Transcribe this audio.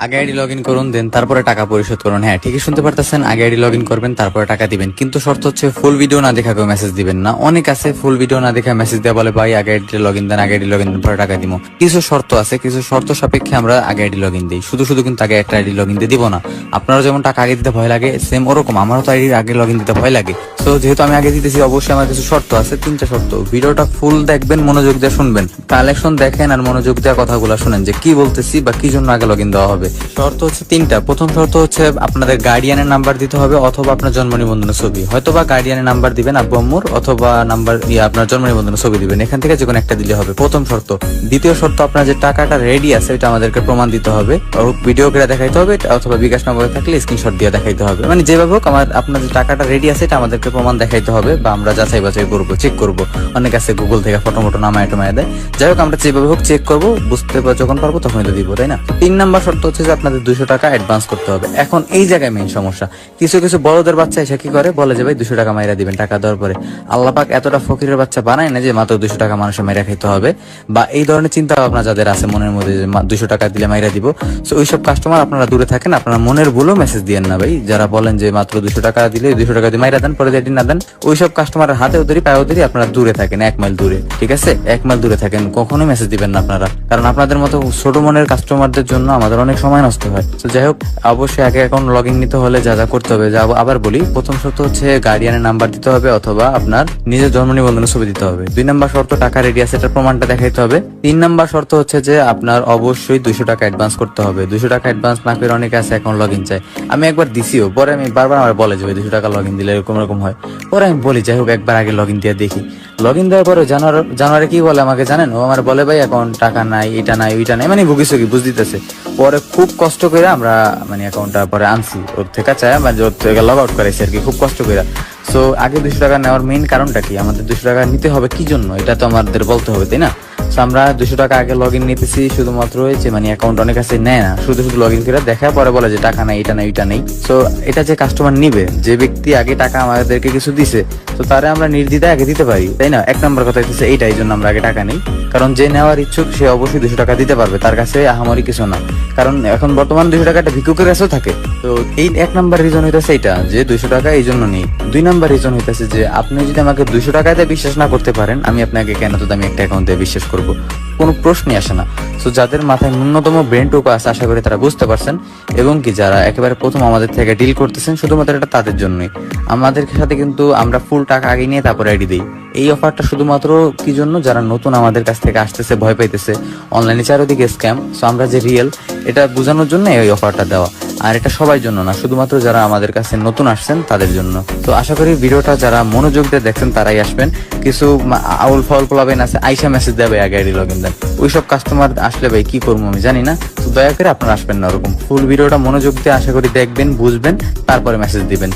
আগে ID log in করুন, দেন তারপরে টাকা পরিশোধ করুন। হ্যাঁ, ঠিকই শুনতে পারতেছেন, আগে আইডি লগ ইন করবেন তারপরে টাকা দিবেন। কিন্তু শর্ত হচ্ছে ফুল ভিডিও না দেখা কেউ মেসেজ দিবেন না। অনেক আছে ফুল ভিডিও না দেখা মেসেজ দেওয়া, বলে ভাই আগে আইডি লগ ইন দেন, আগে আইডি লগ ইন পরে টাকা দিব। কিছু শর্ত আছে, কিছু শর্ত সাপেক্ষে আমরা আগে আইডি লগ ইন দিই। শুধু শুধু কিন্তু আগে একটা আইডি লগ ইন দিয়ে দিব না। আপনারা যেমন টাকা আগে দিতে ভয় লাগে, সেম ওরকম আমারও তো আইডি আগে লগ ইন দিতে ভয় লাগে। তো যেহেতু আমি আগে দিতেছি, অবশ্যই আমার কিছু শর্ত আছে, 3টা শর্ত। ভিডিওটা ফুল দেখবেন, মনোযোগ দিয়ে শুনবেন, কালেকশন দেখেন আর মনোযোগ দিয়ে কথাগুলো শুনেন যে কি বলতেছি বা কি জন্য আগে লগ ইন দেওয়া হবে। শর্ত হচ্ছে 3টা। প্রথম শর্ত হচ্ছে আপনাদের গার্ডিয়ানের নাম্বার দিতে হবে অথবা আপনার জন্ম নিবন্ধনের ছবি। হয়তো বা গার্ডিয়ানের নাম্বার দিবেন আব্বু আম্মুর, অথবা নাম্বার আপনার জন্ম নিবন্ধনের ছবি দিবেন। এখান থেকে যে কোনো একটা দিলে হবে, প্রথম শর্ত। দ্বিতীয় শর্ত, আপনার যে টাকাটা রেডি আছে ওইটা আমাদেরকে প্রমাণ দিতে হবে, ভিডিও করে দেখাইতে হবে, অথবা বিকাশ নম্বরে থাকলে স্ক্রিনশট দিয়ে দেখাইতে হবে। মানে যেভাবে হোক আপনার যে টাকাটা রেডি আছে এটা আমাদেরকে প্রমাণ দেখাইতে হবে, বা আমরা যাচাই বাছাই করবো, চেক করবো। অনেক আছে গুগল থেকে ফটো মটো নামায় টমায় দেয়। যাই হোক, আমরা যেভাবে হোক চেক করবো, বুঝতে যখন পারবো তখন তো দিব, তাই না? 3 নাম্বার শর্ত হচ্ছে যে আপনাদের 200 টাকা অ্যাডভান্স করতে হবে। এখন এই জায়গায় মেইন সমস্যা, কিছু কিছু বড়দের বাচ্চা এসে কি করে, বলে যে ভাই 200 টাকা মাইরা দিবেন টাকা দেওয়ার পরে। আল্লাহ পাক এতটা ফকিরের বাচ্চা বানায় না যে মাত্র 200 টাকা মানুষের মাইরা খাইতে হবে, বা এই ধরনের চিন্তা ভাবনা যাদের আছে মনের মধ্যে যে 200 টাকা দিলে মাইরা দিব। সো ওইসব কাস্টমার আপনারা দূরে থাকেন। আপনারা মনের ভুলও মেসেজ দিয়েন না ভাই, যারা বলেন যে মাত্র 200 টাকা দিলে 200 টাকা দিয়ে মাইরা দেন, পরে দিয়ে না দেন। ওইসব কাস্টমারের হাতেও ধরি পায়েও ধরি, আপনারা দূরে থাকেন, 1 মাইল দূরে। ঠিক আছে, 1 মাইল দূরে থাকেন, কখনোই মেসেজ দিবেন না আপনারা, কারণ আপনাদের মতো ছোট মনের কাস্টমারদের জন্য আমাদের অনেক সময় নষ্ট হয়। তো যাই হোক, অবশ্যই আগে অ্যাকাউন্ট লগ ইন নিতে হলে যা যা করতে হবে, যা আবার বলি, প্রথম শর্ত হচ্ছে গার্ডিয়ানের নাম্বার দিতে হবে অথবা আপনার নিজের জন্ম নিবন্ধনের ছবি দিতে হবে। 2 নাম্বার শর্ত, টাকা রেডি আছে এটার প্রমাণটা দেখাইতে হবে। 3 নাম্বার শর্ত হচ্ছে যে আপনার অবশ্যই 200 টাকা অ্যাডভান্স করতে হবে। 200 টাকা অ্যাডভান্স না করে অনেকে আছে অ্যাকাউন্ট লগ ইন চাই। আমি একবার দিছিও, পরে আমি বারবার আমার বলে যে 200 টাকা লগ ইন দিলে এরকম এরকম হয়। পরে আমি বলি যাই হোক, একবার আগে লগ ইন দিয়ে দেখি। লগ ইন দেওয়ার পরে জানুয়ারি কি বলে আমাকে জানেন? ও আমার বলে ভাই অ্যাকাউন্ট টাকা নাই, এটা নাই, ওইটা নাই, মানে ভুগিসুগি বুঝ দিতেছে। পরে খুব কষ্ট করে আমরা মানে অ্যাকাউন্টটা পরে আনছি ওর থেকে, চাই মানে ওর থেকে লগ আউট করাইছি আর কি, খুব কষ্ট করে। সো আগে 200 টাকা নেওয়ার মেইন কারণটা কি, আমাদের 200 টাকা নিতে হবে কি জন্য, এটা তো আমাদের বলতে হবে, তাই না? আমরা 200 টাকা আগে লগ ইন নিতেছি শুধুমাত্র যে মানে অ্যাকাউন্ট অনেক কাছে নেয় না, শুধু শুধু লগ ইন করে দেখা, পরে বলে যে টাকা নাই, এটা নাই, ওইটা নেই। সো এটা যে কাস্টমার নিবে, যে ব্যক্তি আগে টাকা আমাদেরকে কিছু দিছে, তো তারে আমরা নির্দ্বিধায় আগে দিতে পারি, তাই না? 1 নম্বর কথা হচ্ছে এইটা, এই জন্য আমরা আগে টাকা নেই, কারণ যে নেওয়ার ইচ্ছুক সে অবশ্যই 200 টাকা দিতে পারবে, তার কাছে আহামরি কিছু না। কারণ এখন বর্তমান 200 টাকাটা ভিক্ষুকের কাছেও থাকে। তো এই 1 নাম্বার রিজন হইতেছে এইটা, যে 200 টাকা এই জন্য নেই। 2 নাম্বার রিজন হইতেছে যে আপনি যদি আমাকে 200 টাকাতে বিশ্বাস না করতে পারেন, আমি আপনাকে কেন তো আমি একটা অ্যাকাউন্টে বিশ্বাস করব? কোনো প্রশ্নই আসে না। তো যাদের মাথায় ন্যূনতম ব্রেন টুকু আছে, আশা করি তারা বুঝতে পারছেন, এবং কি যারা একেবারে প্রথম আমাদের থেকে ডিল করতেছেন, শুধুমাত্র এটা তাদের জন্যই। আমাদের সাথে কিন্তু আমরা ফুল টাকা আগে নিয়ে তারপরে আইডি দিই। এই অফারটা শুধুমাত্র কি জন্য, যারা নতুন আমাদের কাছ থেকে আসতেছে, ভয় পাইতেছে, অনলাইনে চারিদিকে স্ক্যাম, সো আমরা যে রিয়েল এটা বোঝানোর জন্য এই অফারটা দেওয়া। আর এটা সবার জন্য না, শুধুমাত্র যারা আমাদের কাছে নতুন আসছেন তাদের জন্য। তো আশা করি ভিডিওটা যারা মনোযোগ দিয়ে দেখছেন তারাই আসবেন। কিছু আউল ফাউল প্লাবেন আছে, আইসা মেসেজ দেবে আগে আইডি লগ ইন দেন, ওইসব কাস্টমার আসলে ভাই কি করবো আমি জানি না। তো দয়া করে আপনারা আসবেন না ওরকম। ফুল ভিডিওটা মনোযোগ দিয়ে আশা করি দেখবেন, বুঝবেন, তারপরে মেসেজ দিবেন।